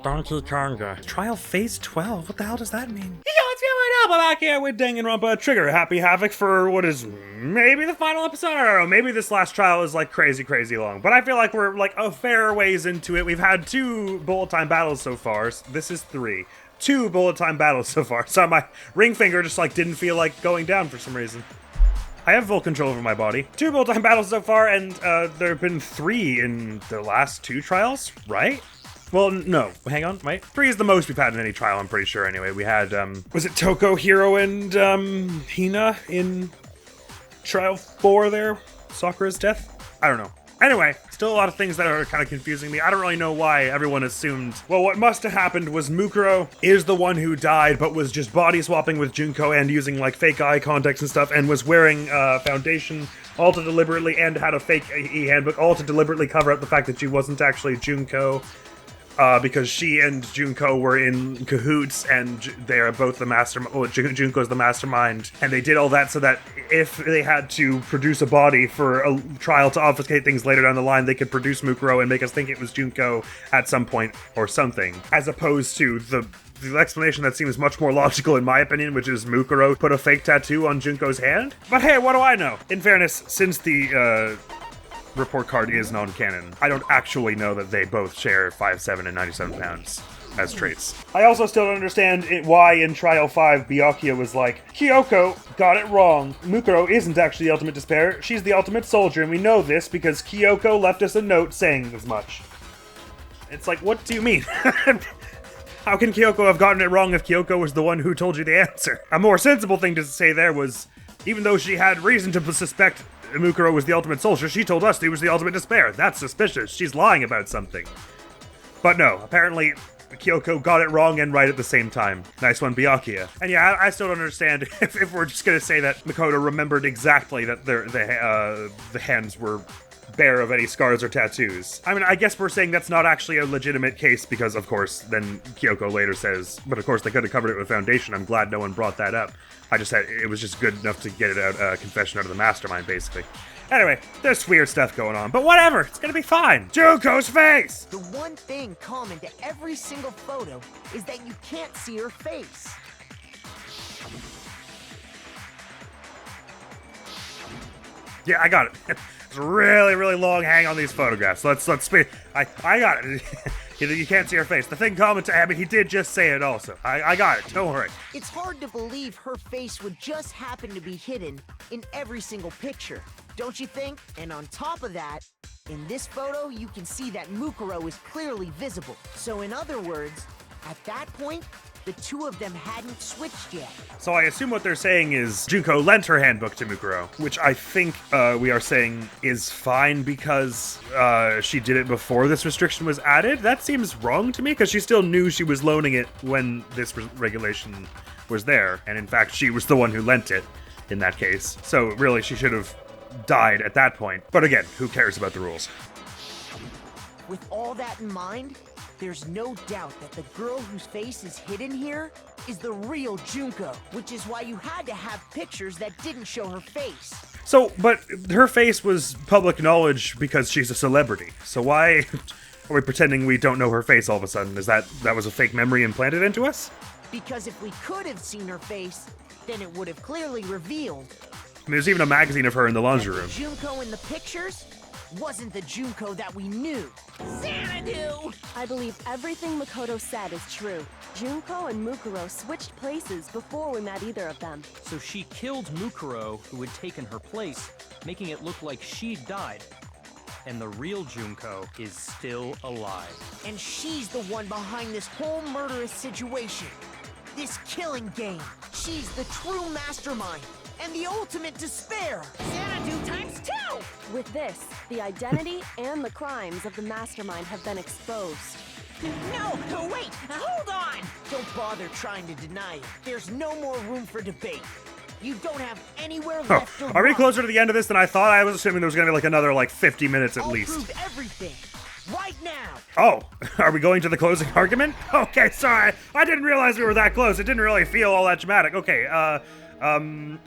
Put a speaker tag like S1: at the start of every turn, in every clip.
S1: Donkey Konga. Trial phase 12? What the hell does that mean? Yeah, let's get right up. I'm back here with Danganronpa Trigger Happy Havoc for what is maybe the final episode? I don't know. Maybe this last trial is like crazy long. But I feel like we're like a fair ways into it. We've had 2 bullet time battles so far. This is 3. 2 bullet time battles so far. So my ring finger just like didn't feel like going down for some reason. I have full control over my body. 2 bullet time battles so far, and there have been 3 in the last 2 trials, right? Well, no. Hang on, wait. 3 is the most we've had in any trial, I'm pretty sure, anyway. We had, was it Toko, Hiro, and, Hina in trial 4 there? Sakura's death? I don't know. Anyway, still a lot of things that are kind of confusing me. I don't really know why everyone assumed, well, what must have happened was Mukuro is the one who died, but was just body swapping with Junko and using, like, fake eye contacts and stuff, and was wearing, foundation all to deliberately, and had a fake e-handbook, all to deliberately cover up the fact that she wasn't actually Junko. Because she and Junko were in cahoots, and they are both the mastermind. Well, Junko's the mastermind, and they did all that so that if they had to produce a body for a trial to obfuscate things later down the line, they could produce Mukuro and make us think it was Junko at some point or something, as opposed to the explanation that seems much more logical in my opinion, which is Mukuro put a fake tattoo on Junko's hand. But hey, what do I know? In fairness, since the report card is non-canon, I don't actually know that they both share 5'7" and 97 pounds as traits. I also still don't understand why in Trial 5 Byakuya was like, Kyoko got it wrong. Mukuro isn't actually the ultimate despair, she's the ultimate soldier, and we know this because Kyoko left us a note saying as much. It's like, what do you mean? How can Kyoko have gotten it wrong if Kyoko was the one who told you the answer? A more sensible thing to say there was, even though she had reason to suspect Mukuro was the ultimate soldier, she told us he was the ultimate despair. That's suspicious. She's lying about something. But no, apparently Kyoko got it wrong and right at the same time. Nice one, Byakuya. And yeah, I still don't understand if we're just gonna say that Makoto remembered exactly that the hands were bare of any scars or tattoos. I mean, I guess we're saying that's not actually a legitimate case because, of course, then Kyoko later says, but of course they could have covered it with foundation. I'm glad no one brought that up. I just had, it was just good enough to get it out, confession out of the mastermind, basically. Anyway, there's weird stuff going on, but whatever, it's gonna be fine. Junko's face!
S2: The one thing common to every single photo is that you can't see her face.
S1: Yeah, I got it. It's a really long hang on these photographs. Let's speed. I got it. You can't see her face. The thing common to, I mean, he did just say it also. I got it. Don't worry.
S2: It's hard to believe her face would just happen to be hidden in every single picture, don't you think? And on top of that, in this photo, you can see that Mukuro is clearly visible. So in other words, at that point, the 2 of them hadn't switched yet.
S1: So I assume what they're saying is Junko lent her handbook to Mukuro, which I think we are saying is fine because she did it before this restriction was added. That seems wrong to me because she still knew she was loaning it when this regulation was there. And in fact, she was the one who lent it in that case. So really, she should have died at that point. But again, who cares about the rules?
S2: With all that in mind, there's no doubt that the girl whose face is hidden here is the real Junko, which is why you had to have pictures that didn't show her face.
S1: So, but her face was public knowledge because she's a celebrity. So why are we pretending we don't know her face all of a sudden? Is that was a fake memory implanted into us?
S2: Because if we could have seen her face, then it would have clearly revealed.
S1: I mean, there's even a magazine of her in the laundry room.
S2: Junko in the pictures wasn't the Junko that we knew. Xanadu!
S3: I believe everything Makoto said is true. Junko and Mukuro switched places before we met either of them.
S4: So she killed Mukuro, who had taken her place, making it look like she'd died. And the real Junko is still alive.
S2: And she's the one behind this whole murderous situation. This killing game. She's the true mastermind. And the ultimate despair! Xanadu times 2!
S3: With this, the identity and the crimes of the mastermind have been exposed.
S2: No, wait, hold on! Don't bother trying to deny it. There's no more room for debate. You don't have anywhere left to run.
S1: Are we closer to the end of this than I thought? I was assuming there was going to be like another 50 minutes at least.
S2: I'll prove everything. Right now!
S1: Oh, are we going to the closing argument? Okay, sorry. I didn't realize we were that close. It didn't really feel all that dramatic. Okay, God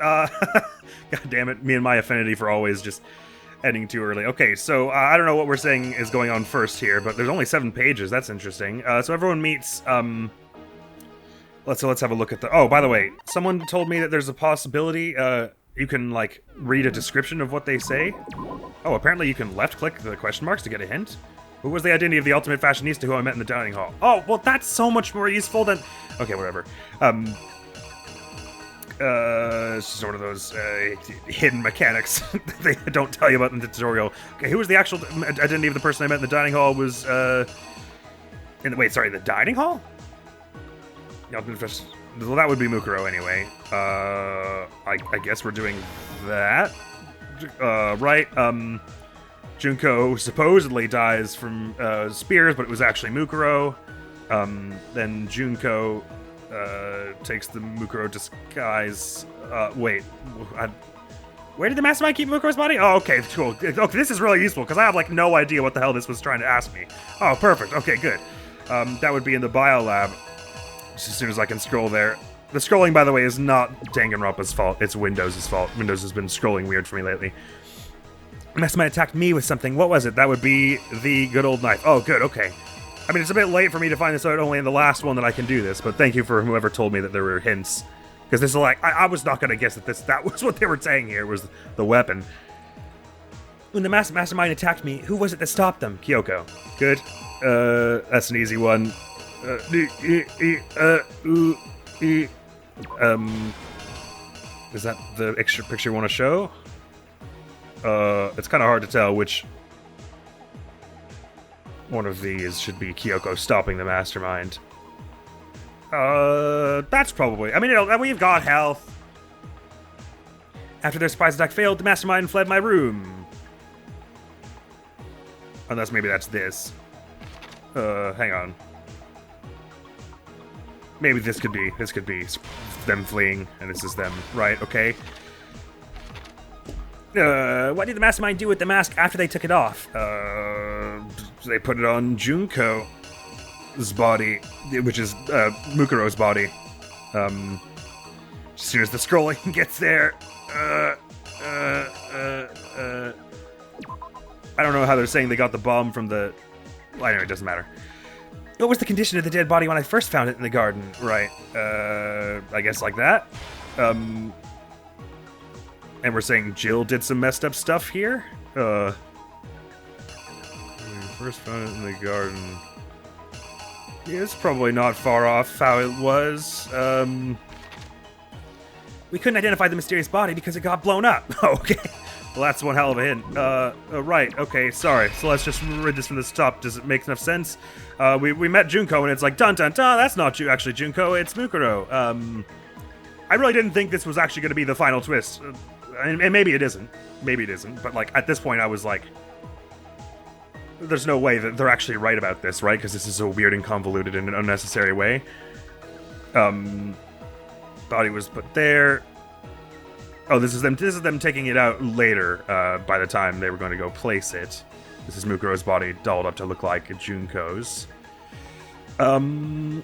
S1: damn it, me and my affinity for always just ending too early. Okay, so I don't know what we're saying is going on first here, but there's only 7 pages. That's interesting. So everyone meets. Let's have a look at the. Oh, by the way, someone told me that there's a possibility you can like read a description of what they say. Oh, apparently you can left-click the question marks to get a hint. Who was the identity of the ultimate fashionista who I met in the dining hall? Oh, well, that's so much more useful than. Okay, whatever. It's just one of those hidden mechanics they don't tell you about in the tutorial. Okay, who was the actual identity of the person I met in the dining hall? Was the dining hall? Well, that would be Mukuro anyway. I guess we're doing that. Right. Junko supposedly dies from spears, but it was actually Mukuro. Then Junko takes the Mukuro disguise. Wait. Where did the mastermind keep Mukuro's body? Oh, okay, cool. Okay, this is really useful, because I have, like, no idea what the hell this was trying to ask me. Oh, perfect. Okay, good. That would be in the biolab. Just as soon as I can scroll there. The scrolling, by the way, is not Danganronpa's fault. It's Windows' fault. Windows has been scrolling weird for me lately. Mastermind attacked me with something. What was it? That would be the good old knife. Oh, good. Okay. I mean, it's a bit late for me to find this out only in the last one that I can do this, but thank you for whoever told me that there were hints. Because this is like, I was not going to guess that was what they were saying here, was the weapon. When the mastermind attacked me, who was it that stopped them? Kyoko. Good. That's an easy one. Is that the extra picture you want to show? It's kind of hard to tell which one of these should be Kyoko stopping the mastermind. That's probably... I mean, we've got health. After their surprise attack failed, the mastermind fled my room. Unless maybe that's this. Hang on. Maybe this could be them fleeing, and this is them, right? Okay. What did the mastermind do with the mask after they took it off? They put it on Junko's body, which is Mukuro's body. As soon as the scrolling gets there. I don't know how they're saying they got the bomb from the... Well, anyway, it doesn't matter. What was the condition of the dead body when I first found it in the garden? Right. I guess like that. And we're saying Jill did some messed up stuff here? When we first found it in the garden. Yeah, it's probably not far off how it was. We couldn't identify the mysterious body because it got blown up. Okay. Well, that's one hell of a hint. Right, okay, sorry. So let's just read this from the top. Does it make enough sense? We met Junko, and it's like, dun dun dun, that's not actually Junko, it's Mukuro. I really didn't think this was actually going to be the final twist. And maybe it isn't. Maybe it isn't. But, like, at this point, I was like, there's no way that they're actually right about this, right? Because this is so weird and convoluted in an unnecessary way. Body was put there. Oh, this is them taking it out later, by the time they were going to go place it. This is Mukuro's body dolled up to look like Junko's. I'm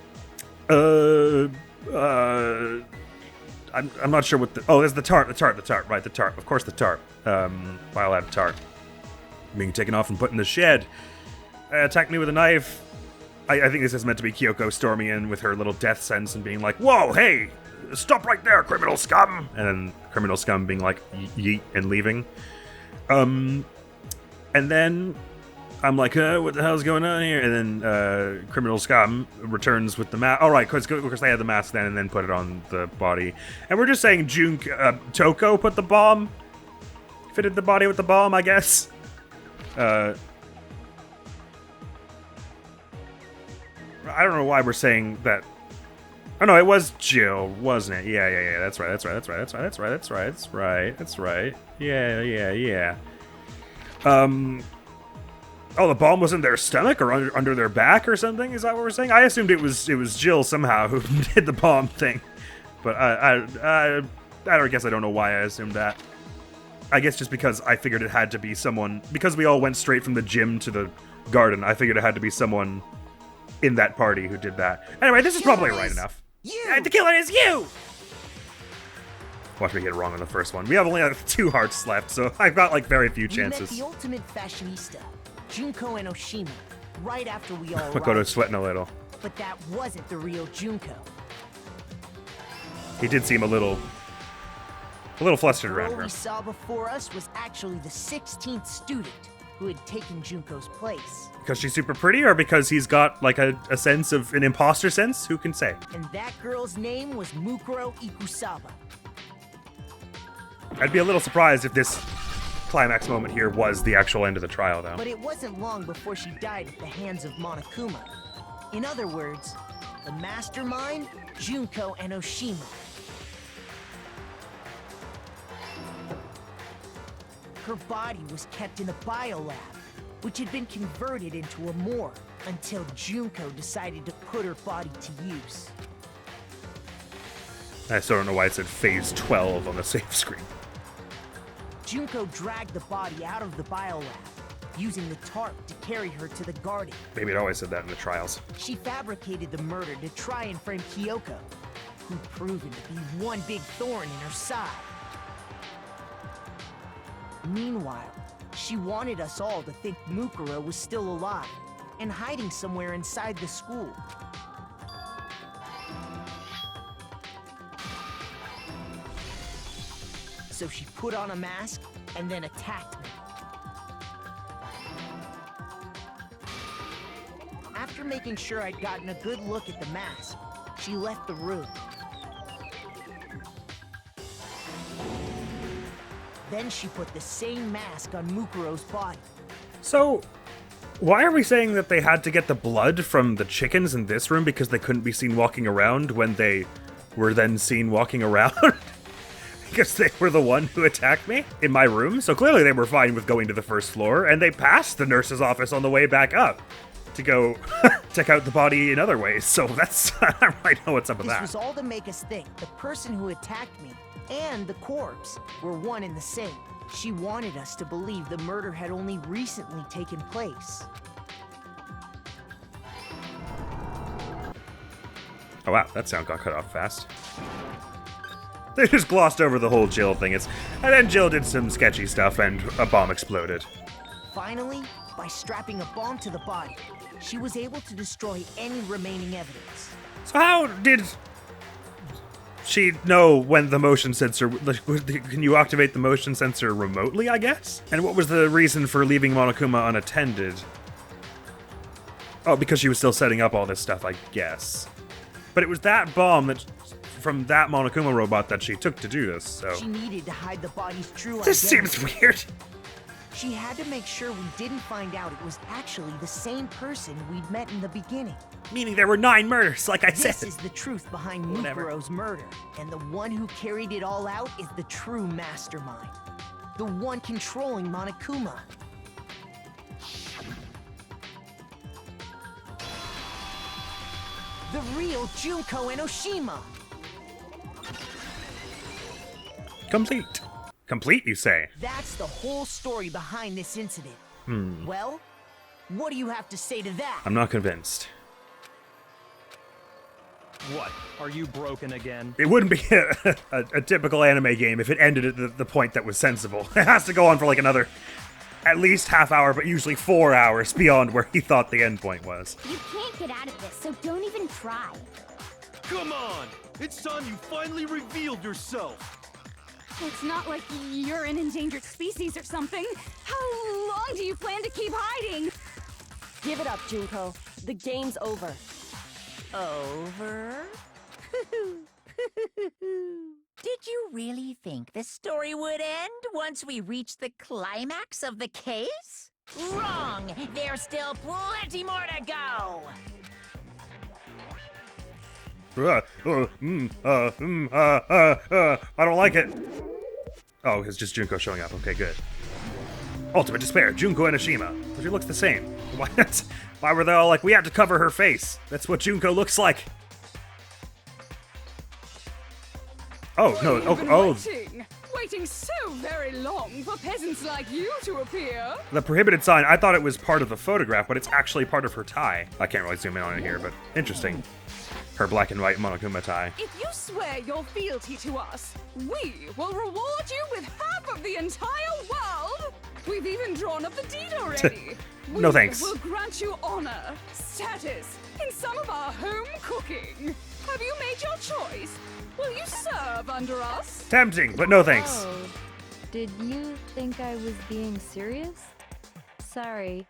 S1: not sure what the... Oh, there's the tarp, right, the tarp. Of course the tarp. Biolab tarp. Being taken off and put in the shed. Attacked me with a knife. I think this is meant to be Kyoko storming in with her little death sentence and being like, whoa, hey! Stop right there, criminal scum! And then criminal scum being like, yeet, and leaving. And then I'm like, what the hell's going on here? And then criminal scum returns with the mask. All right, because they had the mask then and then put it on the body. And we're just saying Toko put the bomb, fitted the body with the bomb, I guess. I don't know why we're saying that. Oh no, it was Jill, wasn't it? Yeah. That's right. Yeah. Oh, the bomb was in their stomach or under their back or something? Is that what we're saying? I assumed it was Jill somehow who did the bomb thing, but I guess I don't know why I assumed that. I guess just because I figured it had to be someone, because we all went straight from the gym to the garden. I figured it had to be someone in that party who did that. Anyway, this is probably right enough.
S2: You!
S1: The killer is you! Watch me get it wrong on the first one. We have only 2 hearts left, so I've got like very few chances.
S2: We met the ultimate fashionista, Junko and Oshima, right after we all
S1: Makoto's
S2: arrived.
S1: sweating a little.
S2: But that wasn't the real Junko.
S1: He did seem a little flustered
S2: The
S1: around
S2: girl
S1: her.
S2: we saw before us was actually the 16th student who had taken Junko's place.
S1: Because she's super pretty, or because he's got like a sense of an imposter sense? Who can say?
S2: And that girl's name was Mukuro Ikusaba.
S1: I'd be a little surprised if this climax moment here was the actual end of the trial, though.
S2: But it wasn't long before she died at the hands of Monokuma. In other words, the mastermind, Junko and Oshima. Her body was kept in a biolab, which had been converted into a morgue until Junko decided to put her body to use.
S1: I still don't know why it said phase 12 on the save screen.
S2: Junko dragged the body out of the biolab, using the tarp to carry her to the garden.
S1: Maybe it always said that in the trials.
S2: She fabricated the murder to try and frame Kyoko, who'd proven to be one big thorn in her side. Meanwhile, she wanted us all to think Mukuro was still alive and hiding somewhere inside the school. So she put on a mask and then attacked me. After making sure I'd gotten a good look at the mask, she left the room. Then she put the same mask on Mukuro's body.
S1: So, why are we saying that they had to get the blood from the chickens in this room because they couldn't be seen walking around when they were then seen walking around? Because they were the one who attacked me in my room? So clearly they were fine with going to the first floor, and they passed the nurse's office on the way back up to go check out the body in other ways. So that's, I don't really know what's up with
S2: This
S1: that.
S2: was all to make us think the person who attacked me and the corpse were one and the same. She wanted us to believe the murder had only recently taken place.
S1: Oh wow, that sound got cut off fast. They just glossed over the whole Jill thing. And then Jill did some sketchy stuff and a bomb exploded.
S2: Finally, by strapping a bomb to the body, she was able to destroy any remaining evidence.
S1: So how did she know when the motion sensor... Can you activate the motion sensor remotely, I guess? And what was the reason for leaving Monokuma unattended? Oh, because she was still setting up all this stuff, I guess. But it was that bomb that... from that Monokuma robot that she took to do this, so...
S2: She needed to hide the body's true
S1: This
S2: identity.
S1: seems weird.
S2: She had to make sure we didn't find out it was actually the same person we'd met in the beginning.
S1: Meaning there were 9 murders, like I said.
S2: This is the truth behind
S1: Whatever.
S2: Mukuro's murder, and the one who carried it all out is the true mastermind. The one controlling Monokuma. The real Junko and Oshima.
S1: Complete. Complete, you say?
S2: That's the whole story behind this incident. Well, what do you have to say to that?
S1: I'm not convinced.
S4: What? Are you broken again?
S1: It wouldn't be a typical anime game if it ended at the point that was sensible. It has to go on for like another at least half hour, but usually 4 hours beyond where he thought the end point was.
S5: You can't get out of this, so don't even try.
S6: Come on! It's time you finally revealed yourself!
S5: It's not like you're an endangered species or something. How long do you plan to keep hiding?
S3: Give it up, Junko. The game's over.
S7: Over? Did you really think the story would end once we reached the climax of the case? Wrong! There's still plenty more to go!
S1: I don't like it. Oh, it's just Junko showing up. Okay, good. Ultimate Despair, Junko and Oshima. But she looks the same. Why were they all like, we have to cover her face? That's what Junko looks like. Oh, no.
S8: Waiting so very long for peasants like you to appear.
S1: The prohibited sign, I thought it was part of the photograph, but it's actually part of her tie. I can't really zoom in on it here, but interesting. her black and white Monokuma tie.
S8: If you swear your fealty to us, we will reward you with half of the entire world! We've even drawn up the deed already!
S1: No thanks.
S8: We will grant you honor, status, in some of our home cooking. Have you made your choice? Will you serve under us?
S1: Tempting, but no thanks.
S9: Oh, did you think I was being serious? Sorry,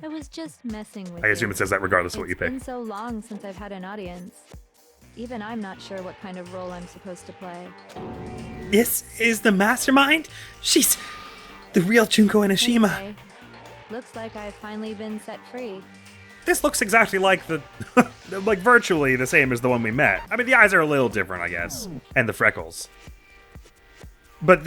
S9: I was just messing with you.
S1: I assume it says that regardless of what you
S9: It's
S1: pick.
S9: been so long since I've had an audience. Even I'm not sure what kind of role I'm supposed to play.
S1: This is the mastermind? She's the real Junko Enoshima.
S9: Anyway, looks like I've finally been set free.
S1: This looks exactly like the, like virtually the same as the one we met. I mean, the eyes are a little different, I guess. And the freckles. But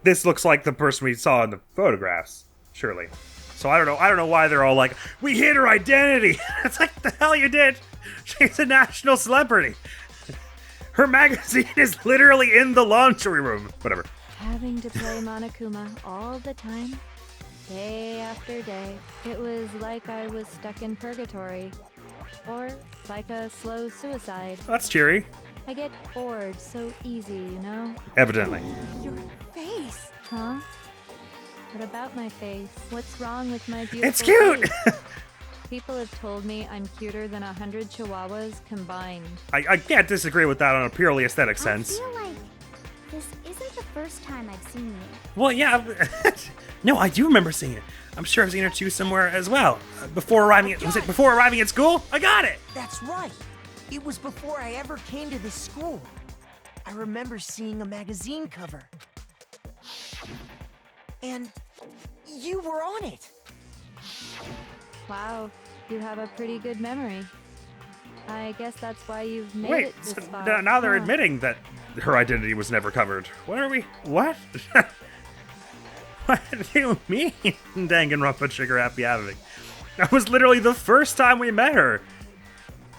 S1: this looks like the person we saw in the photographs, surely. So I don't know why they're all like, we hid her identity. It's like, the hell you did? She's a national celebrity. Her magazine is literally in the laundry room. Whatever.
S9: Having to play Monokuma all the time, day after day, it was like I was stuck in purgatory. Or like a slow suicide.
S1: That's cheery.
S9: I get bored so easy, you know?
S1: Evidently.
S8: Your face!
S9: Huh? What about my face? What's wrong with my beautiful
S1: It's cute!
S9: face? People have told me I'm cuter than 100 chihuahuas combined.
S1: I can't disagree with that on a purely aesthetic sense.
S10: I feel like this isn't the first time I've seen you.
S1: Well, yeah. No, I do remember seeing it. I'm sure I've seen her too somewhere as well. Before arriving at, was it before arriving at school? I got it!
S2: That's right. It was before I ever came to this school. I remember seeing a magazine cover. And you were on it.
S9: Wow, you have a pretty good memory. I guess that's why you've made
S1: Wait,
S9: it this
S1: so
S9: far.
S1: now they're
S9: Huh.
S1: admitting that her identity was never covered. What are we? What? What do you mean, Danganronpa Trigger Happy Havoc? That was literally the first time we met her.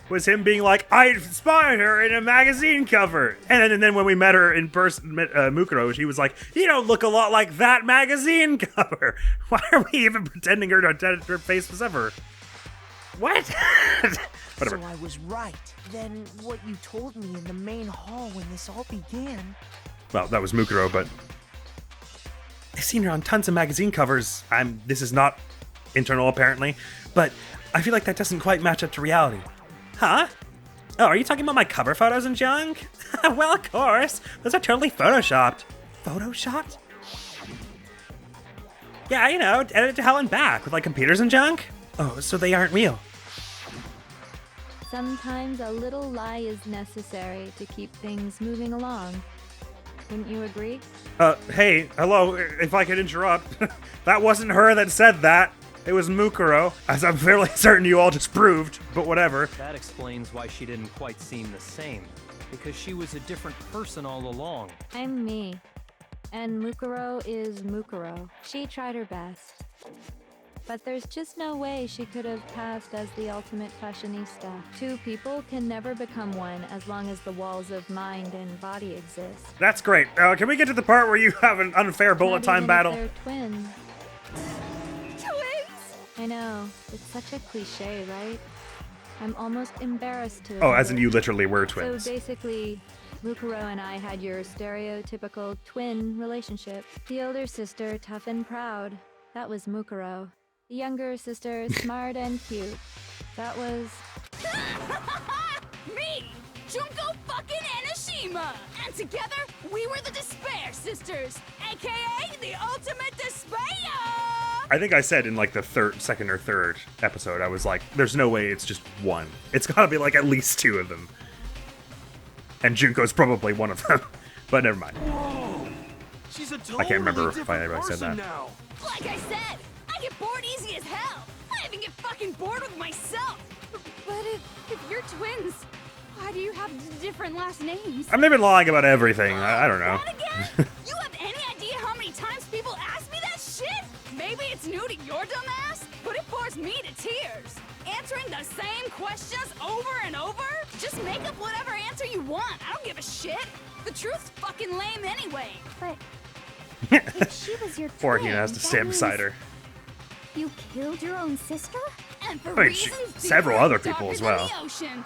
S1: Was him being like, I spotted her in a magazine cover. And then when we met her in person, Mukuro, she was like, you don't look a lot like that magazine cover. Why are we even pretending her face was ever? What? Whatever.
S2: So I was right. Then what you told me in the main hall when this all began.
S1: Well, that was Mukuro, but I've seen her on tons of magazine covers. This is not internal, apparently, but I feel like that doesn't quite match up to reality. Huh? Oh, are you talking about my cover photos and junk? Well, of course. Those are totally photoshopped. Photoshopped? Yeah, you know, edited to hell and back with like computers and junk. Oh, so they aren't real.
S9: Sometimes a little lie is necessary to keep things moving along. Wouldn't you agree?
S1: Hey, hello, if I could interrupt. That wasn't her that said that. It was Mukuro, as I'm fairly certain you all just proved, but whatever.
S4: That explains why she didn't quite seem the same, because she was a different person all along.
S9: I'm me. And Mukuro is Mukuro. She tried her best. But there's just no way she could have passed as the ultimate fashionista. Two people can never become one as long as the walls of mind and body exist.
S1: That's great. Can we get to the part where you have an unfair bullet
S9: Not
S1: time
S9: even if
S1: battle?
S9: they're twins.
S8: Twins!
S9: I know. It's such a cliche, right? I'm almost embarrassed to
S1: Oh,
S9: admit
S1: as in
S9: it.
S1: you literally were twins.
S9: So basically, Mukuro and I had your stereotypical twin relationship. The older sister, tough and proud. That was Mukuro. The younger sister, smart and cute. That was...
S5: Me! Junko fucking Enoshima! And together, we were the Despair Sisters, aka the Ultimate Despair!
S1: I think I said in like the second or third episode, I was like, there's no way it's just one. It's gotta be like at least two of them. And Junko's probably one of them. But never mind.
S6: Whoa! She's a totally
S1: I can't remember if I
S6: different
S1: ever said
S6: person
S1: that.
S6: now.
S5: Like I said, I get bored easy as hell! I even get fucking bored with myself!
S8: But if you're twins, why do you have different last names?
S1: I mean, they've been lying about everything. I don't know.
S5: That again? You have any idea how many times people ask me that shit? Maybe it's new to your dumb ass, but it bores me to tears. Answering the same questions over and over? Just make up whatever answer you want. I don't give a shit. The truth's fucking lame anyway.
S10: But if she was your
S1: Or
S10: twin,
S1: he has to
S10: that
S1: stand beside
S10: means
S1: her.
S10: You killed your own sister?
S5: And for
S1: I mean,
S5: reasons
S1: several
S5: deeper
S1: other
S5: and
S1: people
S5: darker
S1: as
S5: than
S1: well.
S5: the ocean.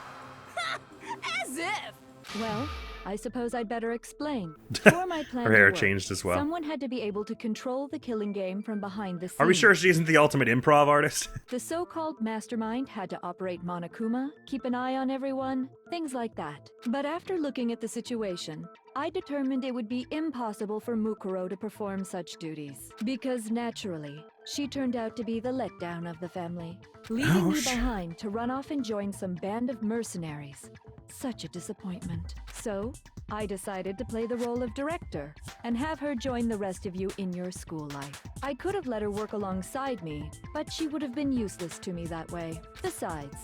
S5: As if!
S9: Well, I suppose I'd better explain. For my plan
S1: Her
S9: to
S1: hair
S9: work,
S1: changed as well.
S9: someone had to be able to control the killing game from behind the scenes.
S1: Are we sure she isn't the ultimate improv artist?
S9: The so-called mastermind had to operate Monokuma, keep an eye on everyone, things like that. But after looking at the situation, I determined it would be impossible for Mukuro to perform such duties. Because naturally, she turned out to be the letdown of the family, leaving me behind to run off and join some band of mercenaries. Such a disappointment. So, I decided to play the role of director and have her join the rest of you in your school life. I could have let her work alongside me, but she would have been useless to me that way. Besides,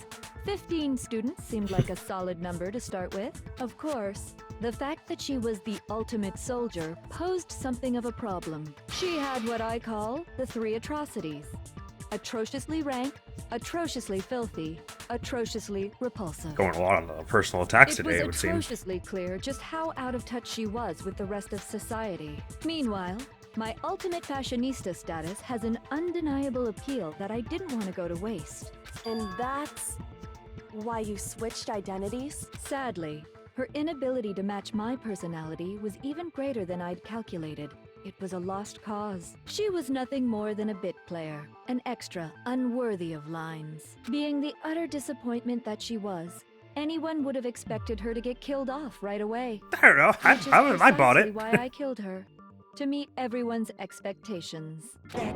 S9: 15 students seemed like a solid number to start with. Of course, the fact that she was the ultimate soldier posed something of a problem. She had what I call the 3 atrocities. Atrociously rank, atrociously filthy, atrociously repulsive.
S1: Going a lot on the personal attacks today, it
S9: It
S1: would
S9: was
S1: seem.
S9: atrociously clear just how out of touch she was with the rest of society. Meanwhile, my ultimate fashionista status has an undeniable appeal that I didn't want to go to waste.
S3: And that's why you switched identities?
S9: Sadly, her inability to match my personality was even greater than I'd calculated. It was a lost cause. She was nothing more than a bit player, an extra unworthy of lines. Being the utter disappointment that she was, anyone would have expected her to get killed off right away.
S1: I don't know. I bought it.
S9: Which is precisely why I killed her. To meet everyone's expectations.
S2: That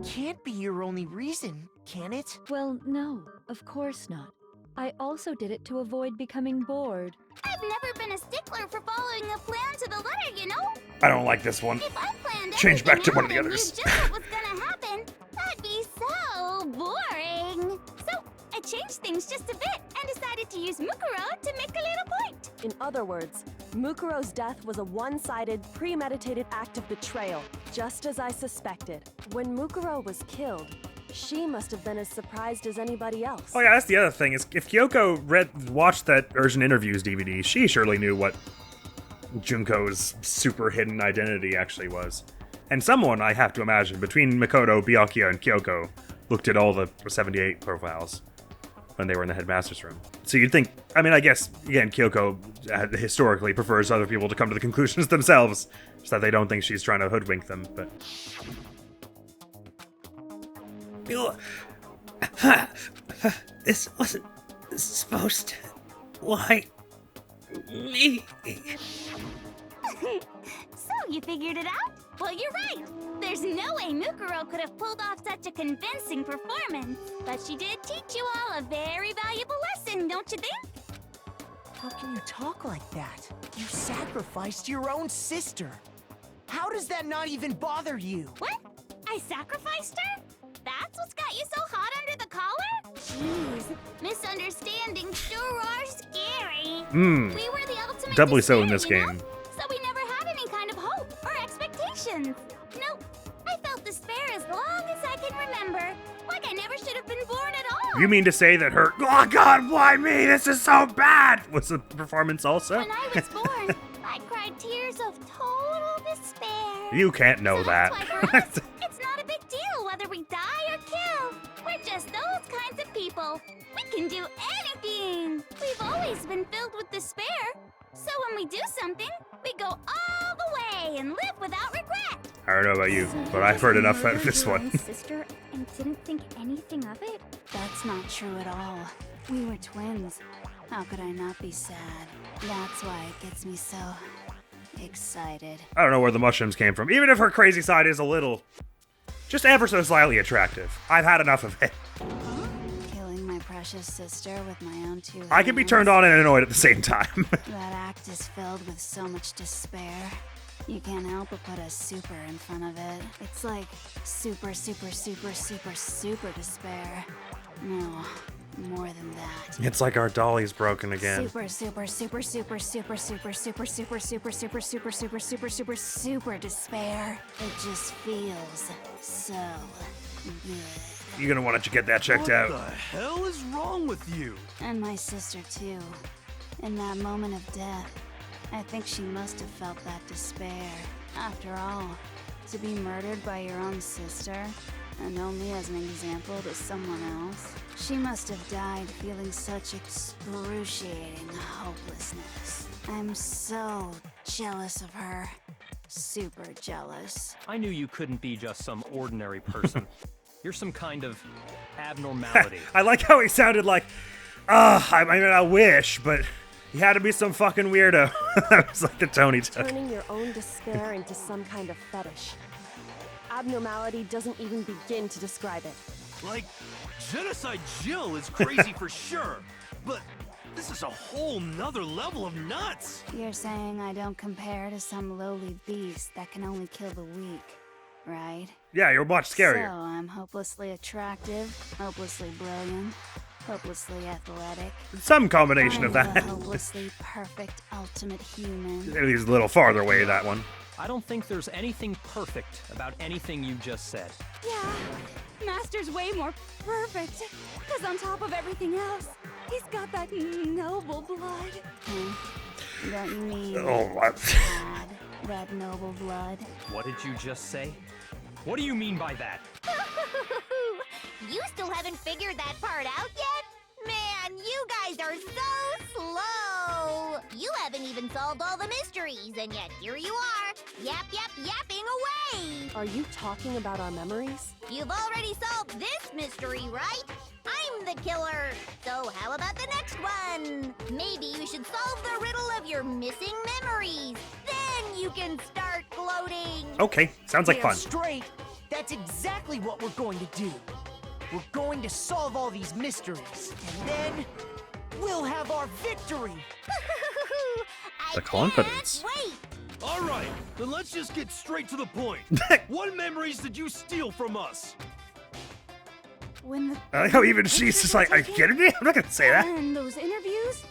S2: can't be your only reason, can it?
S9: Well, no, of course not. I also did it to avoid becoming bored.
S10: I've never been a stickler for following a plan to the letter, you know?
S1: I don't like this one.
S10: If I planned
S1: Change back to
S10: everything
S1: one of the
S10: out and
S1: others.
S10: knew just what was gonna happen, that'd be so boring. So I changed things just a bit and decided to use Mukuro to make a little point.
S3: In other words, Mukuro's death was a one-sided, premeditated act of betrayal, just as I suspected. When Mukuro was killed, she must have been as surprised as anybody else.
S1: Oh yeah, that's the other thing, is if Kyoko watched that Urgent Interviews DVD, she surely knew what Junko's super hidden identity actually was. And someone, I have to imagine, between Makoto, Byakuya, and Kyoko, looked at all the 78 profiles when they were in the headmaster's room. So you'd think, I mean, I guess, again, Kyoko historically prefers other people to come to the conclusions themselves, so that they don't think she's trying to hoodwink them, but...
S11: This wasn't supposed to. Why me?
S10: So you figured it out? Well, you're right. There's no way Mukuro could have pulled off such a convincing performance. But she did teach you all a very valuable lesson, don't you think?
S2: How can you talk like that? You sacrificed your own sister. How does that not even bother you?
S10: What? I sacrificed her? That's what's got you so hot under the collar? Jeez, misunderstandings sure are scary. We were the ultimate
S1: Doubly so in
S10: despair,
S1: this
S10: you know?
S1: game.
S10: So we never had any kind of hope or expectations. Nope, I felt despair as long as I can remember. Like I never should have been born at all.
S1: You mean to say that her, oh god, why me? This is so bad! Was the performance also?
S10: When I was born, I cried tears of total despair.
S1: You can't know that.
S10: That's why for us, it's not a big deal whether we die or kill. We're just those kinds of people. We can do anything. We've always been filled with despair. So when we do something, we go all the way and live without regret.
S1: I don't know about you, but I've heard enough out of this one.
S10: Sister and didn't think anything of it?
S5: That's not true at all. We were twins. How could I not be sad? That's why it gets me so excited.
S1: I don't know where the mushrooms came from. Even if her crazy side is a little, just ever so slightly attractive. I've had enough of it.
S5: Killing my precious sister with my own 2 hands.
S1: I can be turned on and annoyed at the same time.
S5: That act is filled with so much despair. You can't help but put a super in front of it. It's like super, super, super, super, super despair. No, more than that.
S1: It's like our dolly's broken again.
S5: Super, super, super, super, super, super, super, super, super, super, super, super, super, super, super despair. It just feels so good.
S1: You're gonna want to get that checked out.
S6: What the hell is wrong with you?
S5: And my sister too. In that moment of death, I think she must have felt that despair. After all, to be murdered by your own sister, and only as an example to someone else, She must have died feeling such excruciating hopelessness. I'm so jealous of her. Super jealous.
S4: I knew you couldn't be just some ordinary person. You're some kind of abnormality.
S1: I like how he sounded like, I mean, I wish, but he had to be some fucking weirdo. It's like the Tony took.
S3: Turning your own despair into some kind of fetish. Abnormality doesn't even begin to describe it.
S6: Like, Genocide Jill is crazy for sure, but this is a whole nother level of nuts!
S5: You're saying I don't compare to some lowly beast that can only kill the weak, right?
S1: Yeah, you're much scarier.
S5: So I'm hopelessly attractive, hopelessly brilliant, hopelessly athletic.
S1: Some combination of
S5: I'm the
S1: that.
S5: hopelessly perfect ultimate human.
S1: Maybe he's a little farther away, that one.
S4: I don't think there's anything perfect about anything you just said.
S5: Yeah, Master's way more perfect. Because on top of everything else, he's got that noble blood. Don't you mean had that noble blood?
S4: What did you just say? What do you mean by that?
S10: You still haven't figured that part out yet? Man, you guys are so slow! You haven't even solved all the mysteries, and yet here you are, yapping away!
S3: Are you talking about our memories?
S10: You've already solved this mystery, right? I'm the killer! So how about the next one? Maybe you should solve the riddle of your missing memories. Then you can start gloating!
S1: Okay, sounds like
S2: Damn
S1: fun.
S2: straight. That's exactly what we're going to do. We're going to solve all these mysteries, and then we'll have our victory.
S1: The confidence.
S10: Wait!
S6: Alright, then let's just get straight to the point. What memories did you steal from us?
S5: When the
S1: I like how even she's just like, are you kidding me? I'm not gonna say that.
S5: and those interviews?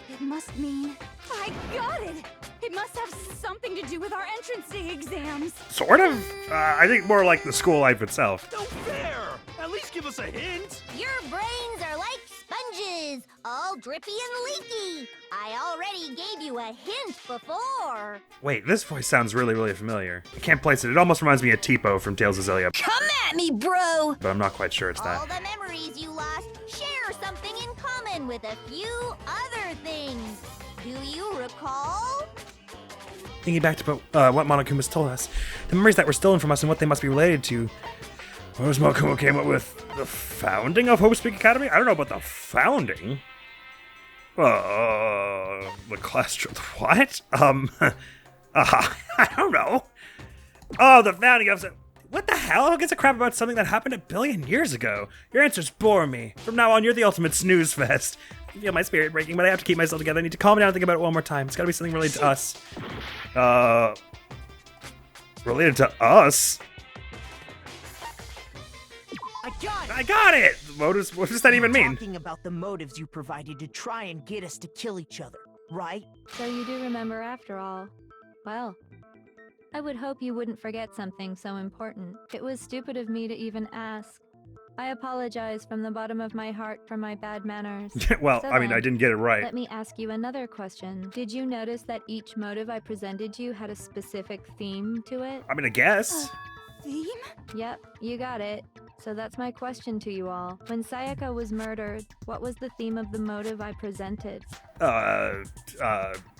S5: It must mean I got it! It must have something to do with our entrance day exams.
S1: Sort of. I think more like the school life itself.
S6: No fair! At least give us a hint!
S10: Your brains are like sponges, all drippy and leaky. I already gave you a hint before.
S1: Wait, this voice sounds really, really familiar. I can't place it. It almost reminds me of Tipo from Tales of Xillia,
S10: Come at me, bro!
S1: but I'm not quite sure it's
S10: All
S1: that.
S10: the memories you lost share something in common with a few other things. Do you recall?
S1: Thinking back to what Monokuma's told us, the memories that were stolen from us and what they must be related to. What was Monokuma came up with? The founding of Hope Speak Academy? I don't know about the founding. The class what? I don't know. Oh, the founding of... What the hell? Who gives a crap about something that happened a billion years ago? Your answers bore me. From now on, you're the ultimate snooze fest. I feel my spirit breaking, but I have to keep myself together. I need to calm down and think about it one more time. It's gotta be something related to us. Related to us? I got it! What does that even mean?
S2: Talking about the motives you provided to try and get us to kill each other, right?
S9: So you do remember after all. Well, I would hope you wouldn't forget something so important. It was stupid of me to even ask. I apologize from the bottom of my heart for my bad manners.
S1: Well,
S9: So
S1: I mean, I
S9: then,
S1: didn't get it right.
S9: Let me ask you another question. Did you notice that each motive I presented you had a specific theme to it?
S1: I mean, I guess.
S5: Theme?
S9: Yep, you got it. So that's my question to you all. When Sayaka was murdered, what was the theme of the motive I presented?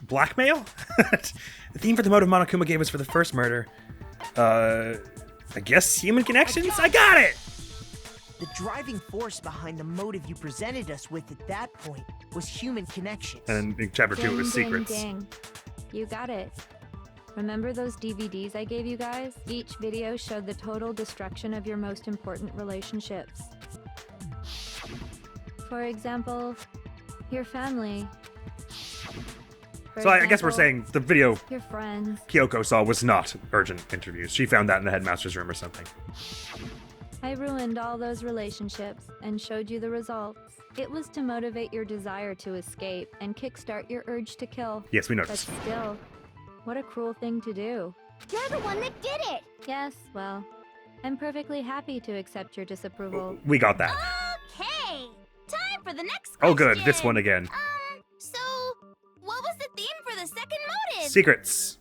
S1: Blackmail? The theme for the motive Monokuma gave us for the first murder. I guess human connections? I got it!
S2: The driving force behind the motive you presented us with at that point was human connections.
S1: And in chapter 2 it was
S9: Ding,
S1: secrets.
S9: ding, ding. You got it. Remember those DVDs I gave you guys? Each video showed the total destruction of your most important relationships. For example, your family. For
S1: So I guess we're
S9: example,
S1: saying the video
S9: your friends.
S1: Kyoko saw was not urgent interviews. She found that in the headmaster's room or something.
S9: I ruined all those relationships and showed you the results. It was to motivate your desire to escape and kickstart your urge to kill.
S1: Yes, we
S9: But
S1: noticed.
S9: still, what a cruel thing to do.
S10: You're the one that did it!
S9: Yes, well, I'm perfectly happy to accept your disapproval.
S1: We got that.
S10: Okay, time for the next question.
S1: Oh good, this one again.
S10: So, what was the theme for the second motive?
S1: Secrets.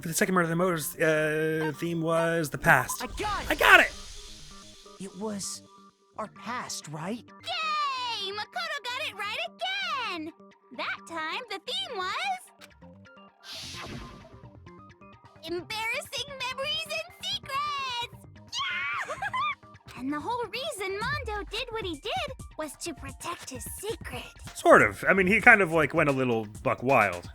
S1: For the second murder, the motive's theme was the past.
S2: I got it!
S1: I got it!
S2: It was our past, right?
S10: Yeah! That time, the theme was... embarrassing memories and secrets! Yeah! And the whole reason Mondo did what he did was to protect his secret.
S1: Sort of. I mean, he kind of like went a little buck wild.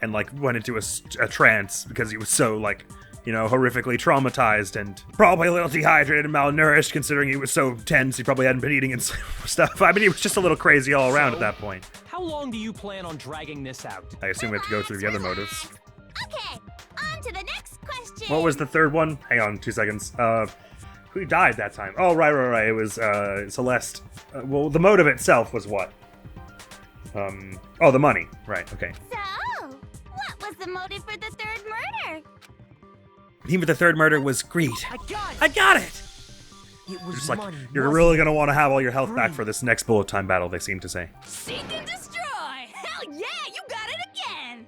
S1: And like went into a trance because he was so like, you know, horrifically traumatized and probably a little dehydrated and malnourished considering he was so tense. He probably hadn't been eating and stuff. I mean, he was just a little crazy all around at that point.
S4: How long do you plan on dragging this out?
S1: I assume we have to go through the other motives.
S10: Okay, on to the next question.
S1: What was the third one? Hang on 2 seconds. Who died that time? Oh, right. It was Celeste. Well, the motive itself was what? Oh, the money. Right, okay.
S10: So, what was the motive for the third murder?
S11: Even the third murder was greed.
S2: I got it!
S11: It
S2: was
S1: Just like,
S2: money.
S1: you're really gonna want to have all your health back for this next bullet time battle, they seem to say.
S5: Seek and destroy! Hell yeah, you got it again!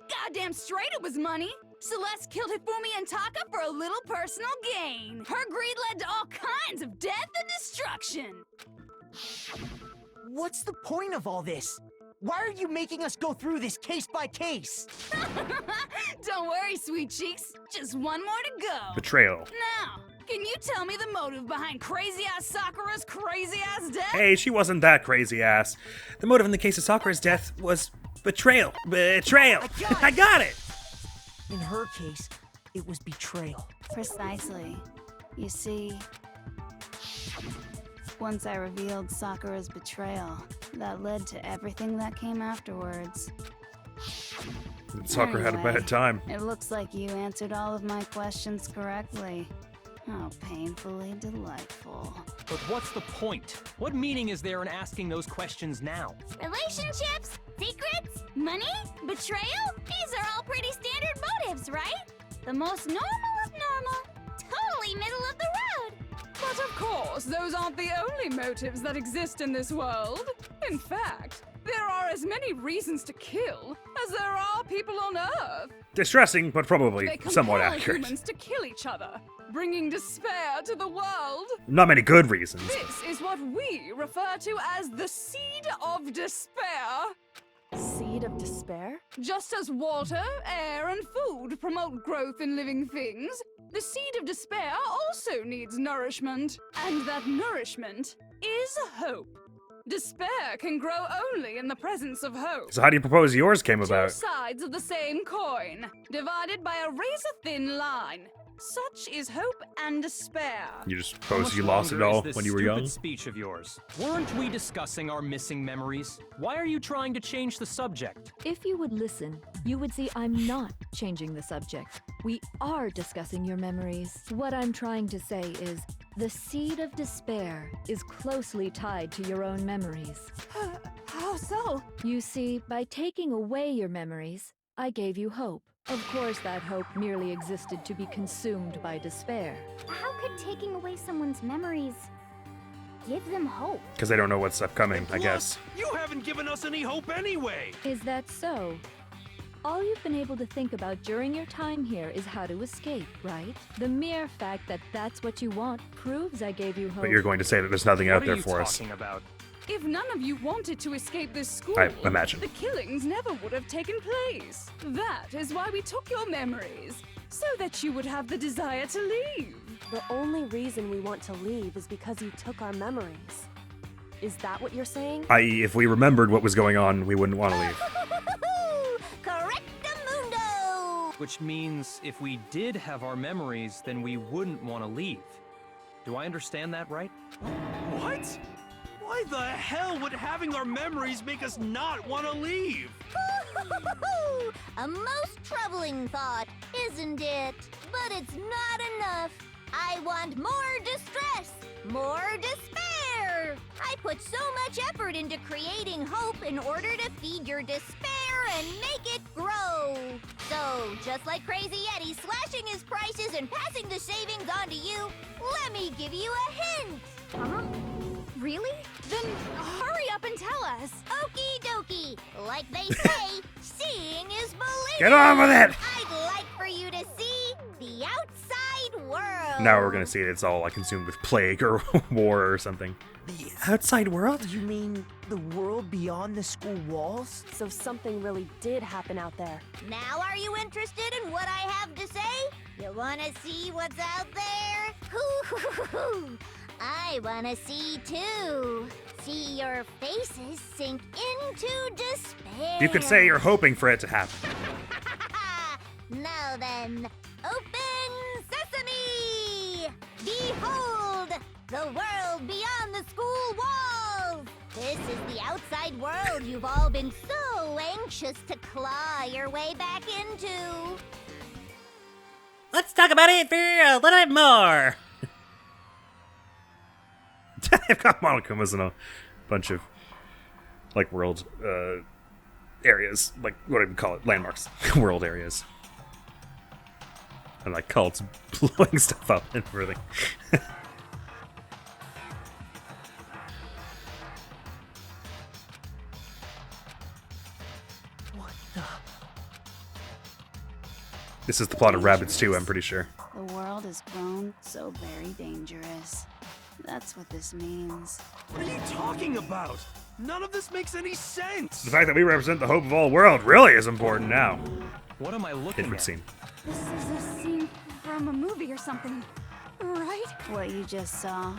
S5: Goddamn straight it was money! Celeste killed Hifumi and Taka for a little personal gain. Her greed led to all kinds of death and destruction.
S2: What's the point of all this? Why are you making us go through this case by case?
S5: Don't worry, sweet cheeks. Just one more to go.
S1: Betrayal.
S5: Now, can you tell me the motive behind crazy-ass Sakura's crazy-ass death?
S1: Hey, she wasn't that crazy ass.
S11: The motive in the case of Sakura's death was betrayal. Betrayal! I got it!
S2: In her case, it was betrayal.
S5: Precisely. You see, once I revealed Sakura's betrayal, that led to everything that came afterwards.
S1: Sakura had a bad time.
S5: It looks like you answered all of my questions correctly. How painfully delightful.
S4: But what's the point? What meaning is there in asking those questions now?
S10: Relationships? Secrets? Money? Betrayal? These are all pretty standard motives, right? The most normal of normal. Totally middle of the road.
S8: But of course, those aren't the only motives that exist in this world. In fact, there are as many reasons to kill as there are people on Earth.
S1: Distressing, but probably
S8: They
S1: somewhat
S8: compel
S1: accurate.
S8: humans to kill each other, bringing despair to the world.
S1: Not many good reasons.
S8: This is what we refer to as the seed of despair.
S3: Seed of despair?
S8: Just as water, air, and food promote growth in living things, the seed of despair also needs nourishment. And that nourishment is hope. Despair can grow only in the presence of hope.
S1: So how do you propose yours came
S8: Two
S1: about?
S8: sides of the same coin, divided by a razor-thin line. Such is hope and despair.
S1: You just
S4: How
S1: suppose
S4: much
S1: you lost it
S4: longer
S1: all
S4: is this
S1: when you were
S4: stupid
S1: young?
S4: speech of yours? Weren't we discussing our missing memories? Why are you trying to change the subject?
S9: If you would listen, you would see I'm not changing the subject. We are discussing your memories. What I'm trying to say is, the seed of despair is closely tied to your own memories.
S8: How so?
S9: You see, by taking away your memories, I gave you hope. Of course, that hope merely existed to be consumed by despair.
S10: How could taking away someone's memories give them hope?
S1: Because they don't know what's upcoming, I guess.
S6: You haven't given us any hope anyway!
S9: Is that so? All you've been able to think about during your time here is how to escape, right? The mere fact that that's what you want proves I gave you hope.
S1: But you're going to say that there's nothing out there for us.
S4: What are you talking about?
S8: If none of you wanted to escape this school,
S1: I imagine.
S8: the killings never would have taken place. That is why we took your memories, so that you would have the desire to leave.
S3: The only reason we want to leave is because you took our memories. Is that what you're saying?
S1: I.e., if we remembered what was going on, we wouldn't want to leave.
S10: Correctamundo!
S4: Which means if we did have our memories, then we wouldn't want to leave. Do I understand that right?
S6: What? Why the hell would having our memories make us not want to leave?
S10: A most troubling thought, isn't it? But it's not enough. I want more distress, more despair. I put so much effort into creating hope in order to feed your despair and make it grow. So, just like Crazy Eddie slashing his prices and passing the savings on to you, let me give you a hint. Huh? Really?
S5: Then hurry up and tell us.
S10: Okie dokie. Like they say, seeing is believing.
S1: Get on with it!
S10: I'd like for you to see the outside world.
S1: Now we're gonna see it's all like consumed with plague or war or something.
S11: The outside world?
S2: You mean the world beyond the school walls?
S3: So something really did happen out there.
S10: Now are you interested in what I have to say? You wanna see what's out there? Hoo-hoo-hoo-hoo! I wanna see too. See your faces sink into despair.
S1: You could say you're hoping for it to happen.
S10: Now then, open sesame! Behold, the world beyond the school walls! This is the outside world you've all been so anxious to claw your way back into.
S11: Let's talk about it for a little bit more.
S1: I've got Monokumas in a bunch of, like, world areas. Like, what do you call it? Landmarks. World areas. And, like, cults blowing stuff up and everything.
S2: What the?
S1: This is the plot of Rabbids 2, I'm pretty sure.
S12: The world has grown so very dangerous. That's what this means.
S6: What are you talking about? None of this makes any sense!
S1: The fact that we represent the hope of all world really is important now.
S4: What am I looking
S1: Favorite
S4: at?
S1: scene.
S8: This is a scene from a movie or something, right?
S12: What you just saw,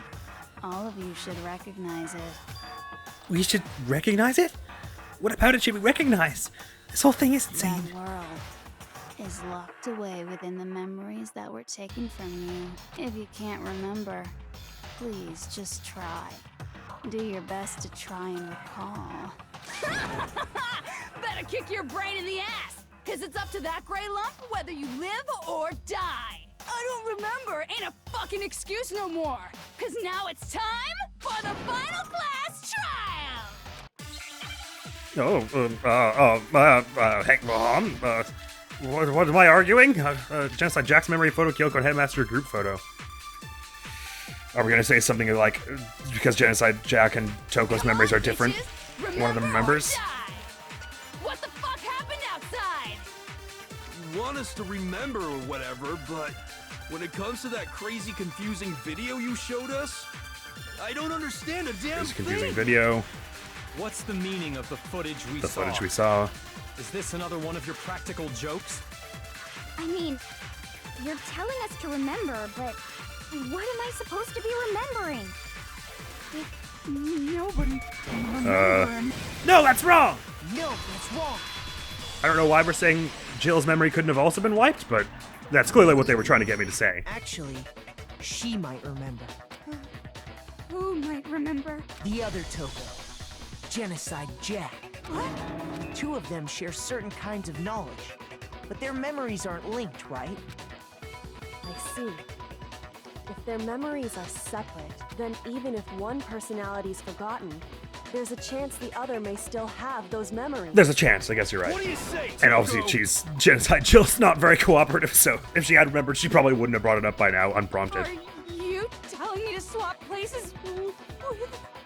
S12: all of you should recognize it.
S11: We should recognize it? What about it should we recognize? This whole thing is insane.
S12: That world is locked away within the memories that were taken from you. If you can't remember, please just try. Do your best to try and recall.
S8: Better kick your brain in the ass, cause it's up to that gray lump whether you live or die. I don't remember ain't a fucking excuse no more, cause now it's time for the final class trial.
S1: Heck, what am I arguing? Genocide Jack's memory photo, Kyoko and Headmaster group photo. Are we gonna say something like, because Genocide Jack and Toko's memories are different, one of them remembers?
S8: What the fuck happened outside?
S6: You want us to remember or whatever, but when it comes to that crazy confusing video you showed us, I don't understand a damn
S1: It's a confusing
S6: thing!
S1: video.
S4: What's the meaning of the footage we
S1: The
S4: saw?
S1: footage we saw.
S4: Is this another one of your practical jokes?
S10: I mean, you're telling us to remember, but what am I supposed to be remembering?
S8: Nobody.
S11: No, that's wrong!
S2: No, that's wrong.
S1: I don't know why we're saying Jill's memory couldn't have also been wiped, but that's clearly what they were trying to get me to say.
S2: Actually, she might remember.
S8: Who might remember?
S2: The other Toko. Genocide Jack.
S8: What?
S2: Two of them share certain kinds of knowledge, but their memories aren't linked, right?
S3: I see. If their memories are separate, then even if one personality's forgotten, there's a chance the other may still have those memories.
S1: There's a chance, I guess you're right.
S6: What do you say,
S1: And obviously she's Genocide Jill's not very cooperative, so if she had remembered, she probably wouldn't have brought it up by now, unprompted.
S8: Are you telling me to swap places with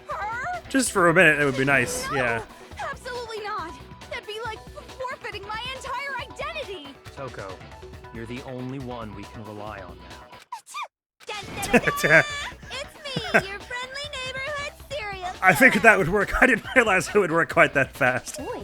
S8: her?
S1: Just for a minute, it would be nice,
S8: No,
S1: yeah.
S8: absolutely not. That'd be like forfeiting my entire identity.
S4: Toko, you're the only one we can rely on now.
S10: It's me, your friendly neighborhood serial killer.
S1: I figured that would work. I didn't realize it would work quite that fast.
S10: Boy,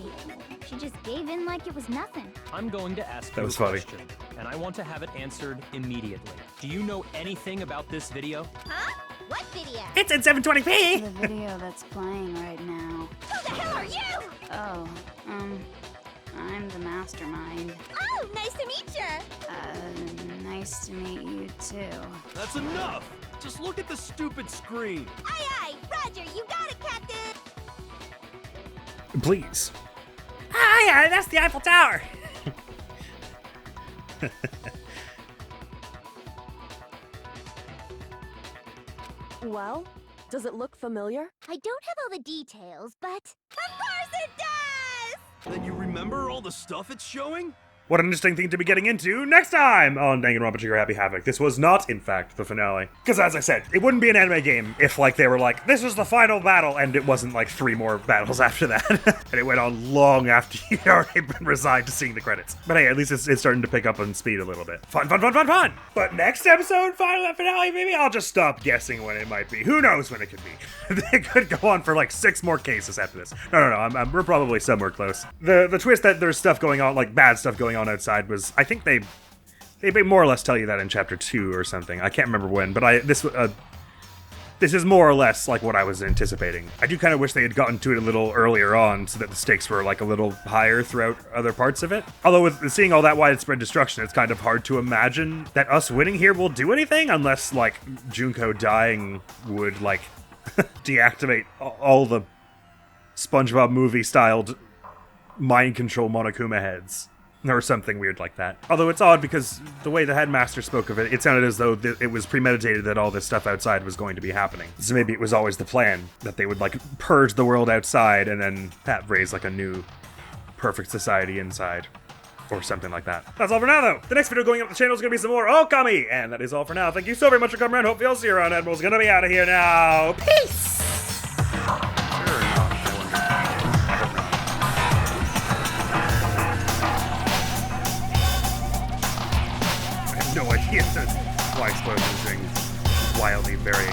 S10: she just gave in like it was nothing.
S4: I'm going to ask
S1: That
S4: you
S1: was
S4: a
S1: funny.
S4: question, and I want to have it answered immediately. Do you know anything about this video?
S10: Huh? What video?
S11: It's in 720p!
S12: The video that's playing right now.
S10: Who the hell are you?
S12: Oh, I'm the mastermind.
S10: Oh, nice to meet ya.
S12: Nice to meet you too.
S6: That's enough! Just look at the stupid screen!
S10: Aye, aye, Roger, you got it, Captain.
S1: Please.
S11: Ah, yeah, that's the Eiffel Tower!
S3: Well, does it look familiar?
S10: I don't have all the details, but of course it does!
S6: Then you remember all the stuff it's showing?
S1: What an interesting thing to be getting into next time on Danganronpa Trigger Happy Havoc. This was not, in fact, the finale. Because as I said, it wouldn't be an anime game if like they were like, this is the final battle, and it wasn't like 3 more battles after that. And it went on long after you'd already been resigned to seeing the credits. But hey, at least it's starting to pick up on speed a little bit. Fun. But next episode, final finale, maybe I'll just stop guessing when it might be. Who knows when it could be? It could go on for like 6 more cases after this. No, we're probably somewhere close. The twist that there's stuff going on, like bad stuff going on outside was, I think they more or less tell you that in chapter 2 or something. I can't remember when, but this is more or less like what I was anticipating. I do kind of wish they had gotten to it a little earlier on so that the stakes were like a little higher throughout other parts of it. Although with seeing all that widespread destruction, it's kind of hard to imagine that us winning here will do anything unless like Junko dying would like deactivate all the SpongeBob movie styled mind control Monokuma heads. Or something weird like that. Although it's odd because the way the headmaster spoke of it, it sounded as though it was premeditated that all this stuff outside was going to be happening. So maybe it was always the plan that they would like purge the world outside and then raise like a new perfect society inside. Or something like that. That's all for now though. The next video going up the channel is going to be some more Okami. And that is all for now. Thank you so very much for coming around. Hopefully I'll see you around. Admiral's going to be out of here now. Peace! No idea why explosions are wildly varying